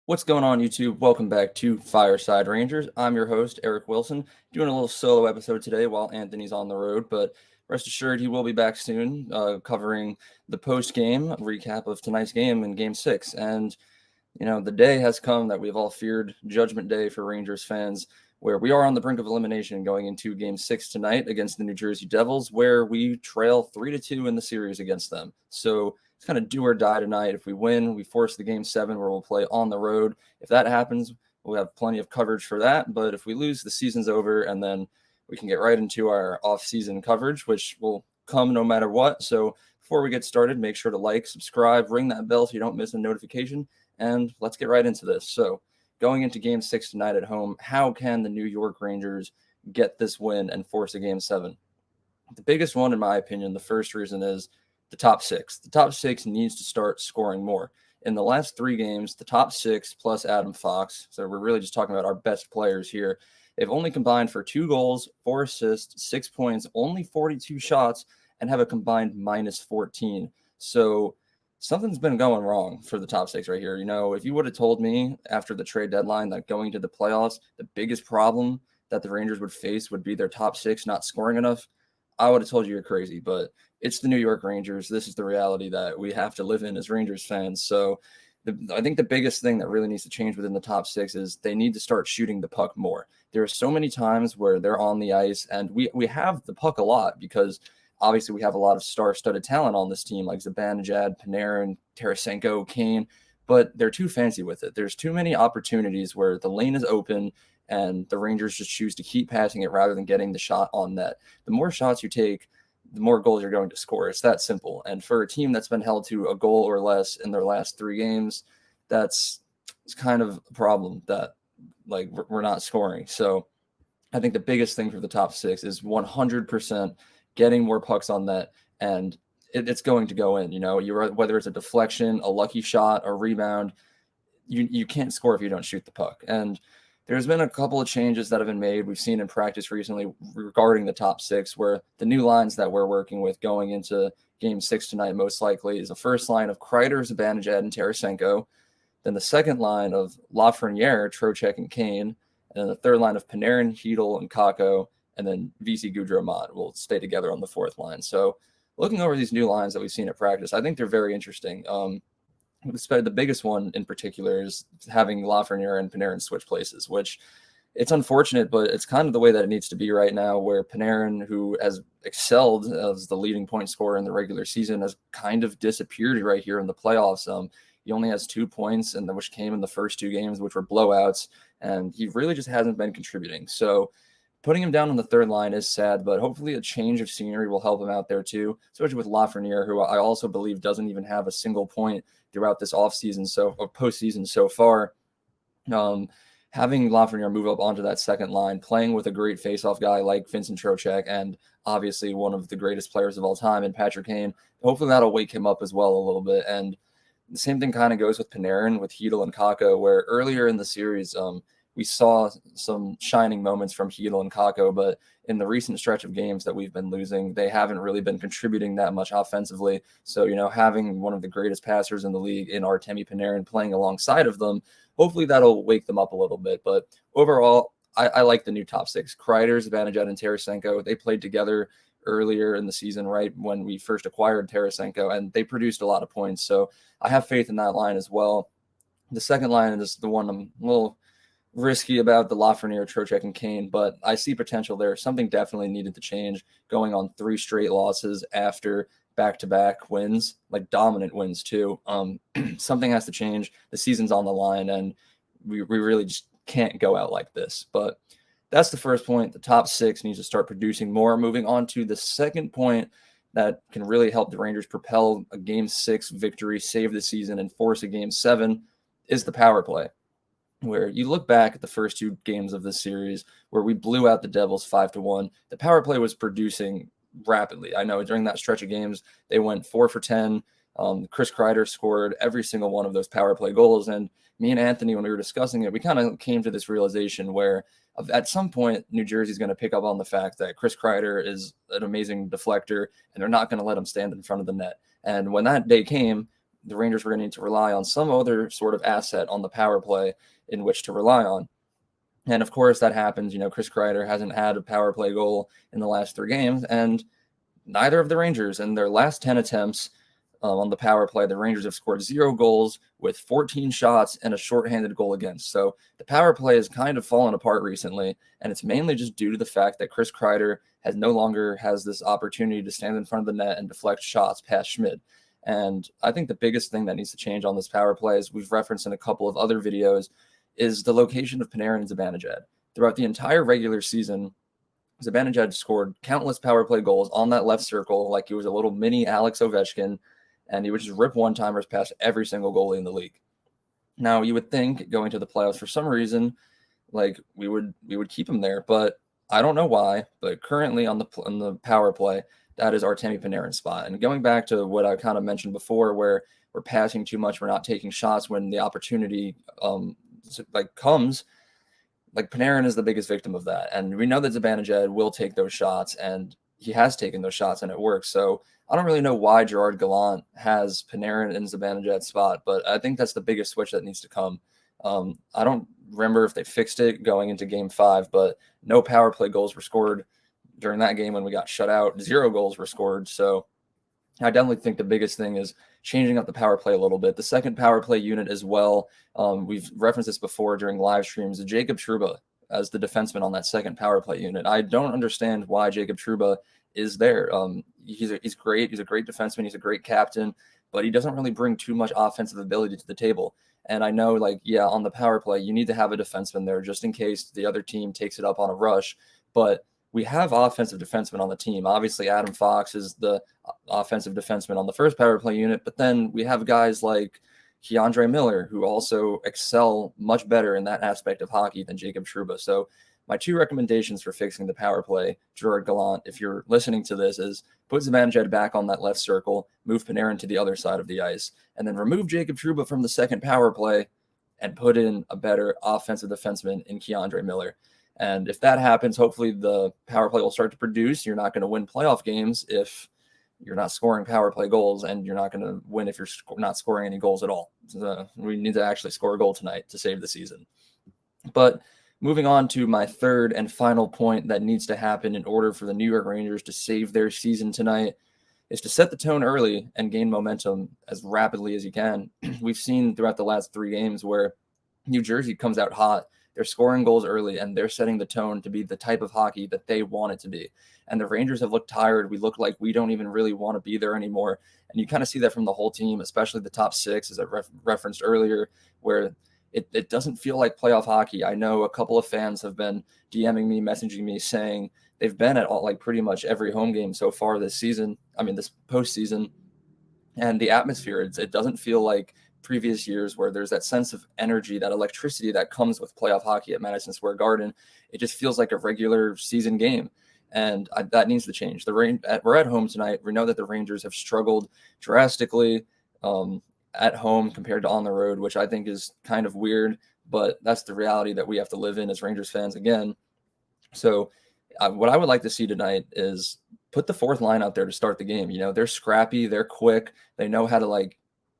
What's going on, YouTube? Welcome back to Fireside Rangers. I'm your host, Eric Wilson, doing a little solo episode today while Anthony's on the road, but rest assured he will be back soon, covering the post-game recap of tonight's game in Game 6. And, the day has come that we've all feared, Judgment Day for Rangers fans, where we are on the brink of elimination going into Game 6 tonight against the New Jersey Devils, where we trail 3-2 in the series against them. So it's kind of do or die tonight. If we win, we force the Game 7 where we'll play on the road. If that happens, we'll have plenty of coverage for that. But if we lose, the season's over, and then we can get right into our off-season coverage, which will come no matter what. So before we get started, make sure to like, subscribe, ring that bell so you don't miss a notification, and let's get right into this. So going into Game 6 tonight at home, how can the New York Rangers get this win and force a Game 7? The biggest one, in my opinion, the first reason is the top six. The top six needs to start scoring more. In the last 3 games, the top 6 plus Adam Fox, so we're really just talking about our best players here, they've only combined for 2 goals, 4 assists, 6 points, only 42 shots, and have a combined minus 14. So something's been going wrong for the top 6 right here. If you would have told me after the trade deadline that going to the playoffs, the biggest problem that the Rangers would face would be their top 6 not scoring enough, I would have told you you're crazy. But it's the New York Rangers. This is the reality that we have to live in as Rangers fans. So I think the biggest thing that really needs to change within the top 6 is they need to start shooting the puck more. There are so many times where they're on the ice, and we have the puck a lot because obviously we have a lot of star-studded talent on this team like Zibanejad, Panarin, Tarasenko, Kane, but they're too fancy with it. There's too many opportunities where the lane is open and the Rangers just choose to keep passing it rather than getting the shot on net. The more shots you take, the more goals you're going to score. It's that simple. And for a team that's been held to a goal or less in their last 3 games, it's kind of a problem that we're not scoring. So I think the biggest thing for the top 6 is 100% getting more pucks on net, and it's going to go in. Whether it's a deflection, a lucky shot, a rebound, you can't score if you don't shoot the puck. And there's been a couple of changes that have been made. We've seen in practice recently regarding the top 6, where the new lines that we're working with going into Game 6 tonight most likely is the first line of Kreider, Zibanejad, and Tarasenko, then the second line of Lafreniere, Trocheck, and Kane, and then the third line of Panarin, Hedl, and Kakko, and then VC Gaudreau will stay together on the fourth line. So looking over these new lines that we've seen at practice, I think they're very interesting. The biggest one in particular is having Lafreniere and Panarin switch places, which it's unfortunate, but it's kind of the way that it needs to be right now, where Panarin, who has excelled as the leading point scorer in the regular season, has kind of disappeared right here in the playoffs. He only has 2 points, which came in the first 2 games, which were blowouts, and he really just hasn't been contributing. So putting him down on the third line is sad, but hopefully a change of scenery will help him out there too, especially with Lafreniere, who I also believe doesn't even have a single point throughout this offseason or postseason so far. Having Lafreniere move up onto that second line, playing with a great faceoff guy like Vincent Trocheck, and obviously one of the greatest players of all time in Patrick Kane, hopefully that'll wake him up as well a little bit. And the same thing kind of goes with Panarin, with Hedl and Kakko, where earlier in the series, we saw some shining moments from Hedl and Kakko, but in the recent stretch of games that we've been losing, they haven't really been contributing that much offensively. So, having one of the greatest passers in the league in Artemi Panarin playing alongside of them, hopefully that'll wake them up a little bit. But overall, I like the new top 6. Kreider, Zibanejad, and Tarasenko, they played together earlier in the season, right when we first acquired Tarasenko, and they produced a lot of points. So I have faith in that line as well. The second line is the one I'm a little risky about, the Lafreniere, Trocheck, and Kane, but I see potential there. Something definitely needed to change, going on 3 straight losses after back-to-back wins, like dominant wins too. Something has to change. The season's on the line, and we really just can't go out like this. But that's the first point. The top 6 needs to start producing more. Moving on to the second point that can really help the Rangers propel a Game 6 victory, save the season, and force a Game 7 is the power play, where you look back at the first 2 games of this series where we blew out the Devils 5-1. The power play was producing rapidly. I know during that stretch of games, they went 4 for 10. Chris Kreider scored every single one of those power play goals. And me and Anthony, when we were discussing it, we kind of came to this realization where at some point, New Jersey's going to pick up on the fact that Chris Kreider is an amazing deflector, and they're not going to let him stand in front of the net. And when that day came, the Rangers were going to need to rely on some other sort of asset on the power play in which to rely on. And of course, that happens. Chris Kreider hasn't had a power play goal in the last 3 games, and neither of the Rangers. In their last 10 attempts on the power play, the Rangers have scored 0 goals with 14 shots and a shorthanded goal against. So the power play has kind of fallen apart recently, and it's mainly just due to the fact that Chris Kreider no longer has this opportunity to stand in front of the net and deflect shots past Schmidt. And I think the biggest thing that needs to change on this power play, as we've referenced in a couple of other videos, is the location of Panarin and Zibanejad. Throughout the entire regular season, Zibanejad scored countless power play goals on that left circle like he was a little mini Alex Ovechkin, and he would just rip one-timers past every single goalie in the league. Now, you would think going to the playoffs for some reason, like we would keep him there, but I don't know why. But currently on the power play, that is Artemi Panarin's spot. And going back to what I kind of mentioned before, where we're passing too much, we're not taking shots when the opportunity comes. Like Panarin is the biggest victim of that, and we know that Zibanejad will take those shots, and he has taken those shots, and it works. So I don't really know why Gerard Gallant has Panarin in Zibanejad's spot, but I think that's the biggest switch that needs to come. I don't remember if they fixed it going into Game 5, but no power play goals were scored during that game when we got shut out. 0 goals were scored, so I definitely think the biggest thing is changing up the power play a little bit. The second power play unit as well, we've referenced this before during live streams, Jacob Trouba as the defenseman on that second power play unit. I don't understand why Jacob Trouba is there. He's great. He's a great defenseman. He's a great captain, but he doesn't really bring too much offensive ability to the table. And I know, on the power play, you need to have a defenseman there just in case the other team takes it up on a rush. But we have offensive defensemen on the team. Obviously, Adam Fox is the offensive defenseman on the first power play unit, but then we have guys like Keandre Miller who also excel much better in that aspect of hockey than Jacob Trouba. So my 2 recommendations for fixing the power play, Gerard Gallant, if you're listening to this, is put Zibanejad back on that left circle, move Panarin to the other side of the ice, and then remove Jacob Trouba from the second power play and put in a better offensive defenseman in Keandre Miller. And if that happens, hopefully the power play will start to produce. You're not going to win playoff games if you're not scoring power play goals, and you're not going to win if you're not scoring any goals at all. So we need to actually score a goal tonight to save the season. But moving on to my third and final point that needs to happen in order for the New York Rangers to save their season tonight is to set the tone early and gain momentum as rapidly as you can. We've seen throughout the last 3 games where New Jersey comes out hot. They're scoring goals early, and they're setting the tone to be the type of hockey that they want it to be. And the Rangers have looked tired. We look like we don't even really want to be there anymore. And you kind of see that from the whole team, especially the top 6, as I referenced earlier, where it doesn't feel like playoff hockey. I know a couple of fans have been DMing me, messaging me, saying they've been at pretty much every home game so far this season. This postseason. And the atmosphere, it doesn't feel like previous years where there's that sense of energy, that electricity that comes with playoff hockey at Madison Square Garden. It just feels like a regular season game, and that needs to change. We're at home tonight. We know that the Rangers have struggled drastically at home compared to on the road, which I think is kind of weird, but that's the reality that we have to live in as Rangers fans again. So what I would like to see tonight is put the fourth line out there to start the game. They're scrappy, they're quick, they know how to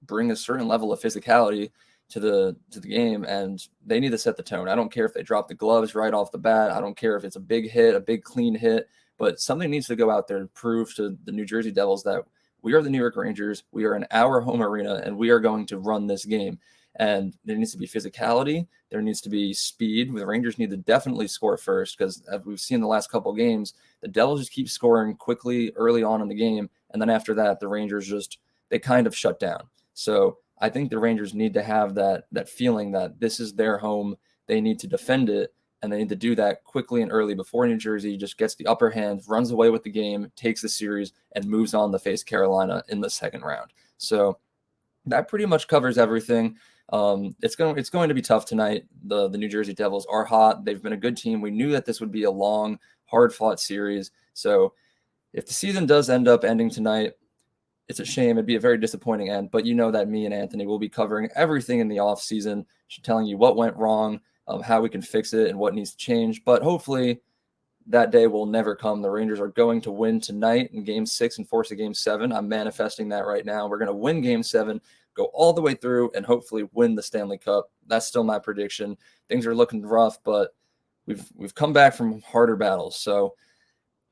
bring a certain level of physicality to the game, and they need to set the tone. I don't care if they drop the gloves right off the bat. I don't care if it's a big hit, a big clean hit, but something needs to go out there to prove to the New Jersey Devils that we are the New York Rangers. We are in our home arena, and we are going to run this game. And there needs to be physicality. There needs to be speed. The Rangers need to definitely score first, because as we've seen the last couple of games, the Devils just keep scoring quickly early on in the game, and then after that, the Rangers they kind of shut down. So I think the Rangers need to have that feeling that this is their home. They need to defend it, and they need to do that quickly and early before New Jersey just gets the upper hand, runs away with the game, takes the series, and moves on to face Carolina in the second round. So that pretty much covers everything. It's going to be tough tonight. The New Jersey Devils are hot. They've been a good team. We knew that this would be a long, hard-fought series. So if the season does end up ending tonight, it's a shame. It'd be a very disappointing end, but you know that me and Anthony will be covering everything in the off season, telling you what went wrong, how we can fix it, and what needs to change. But hopefully that day will never come. The Rangers are going to win tonight in Game 6 and force a Game 7. I'm manifesting that right now. We're going to win Game 7. go all the way through and hopefully win the Stanley Cup. That's still my prediction. Things are looking rough, but we've come back from harder battles. So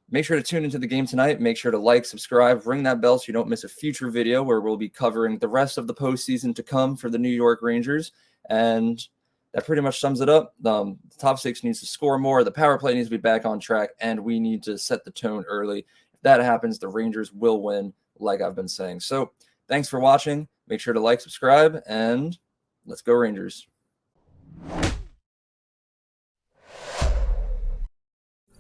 make sure to tune into the game tonight. Make sure to like, subscribe, ring that bell so you don't miss a future video where we'll be covering the rest of the postseason to come for the New York Rangers. And that pretty much sums it up. The top six needs to score more. The power play needs to be back on track, and we need to set the tone early. If that happens, the Rangers will win, like I've been saying. So thanks for watching. Make sure to like, subscribe, and let's go Rangers.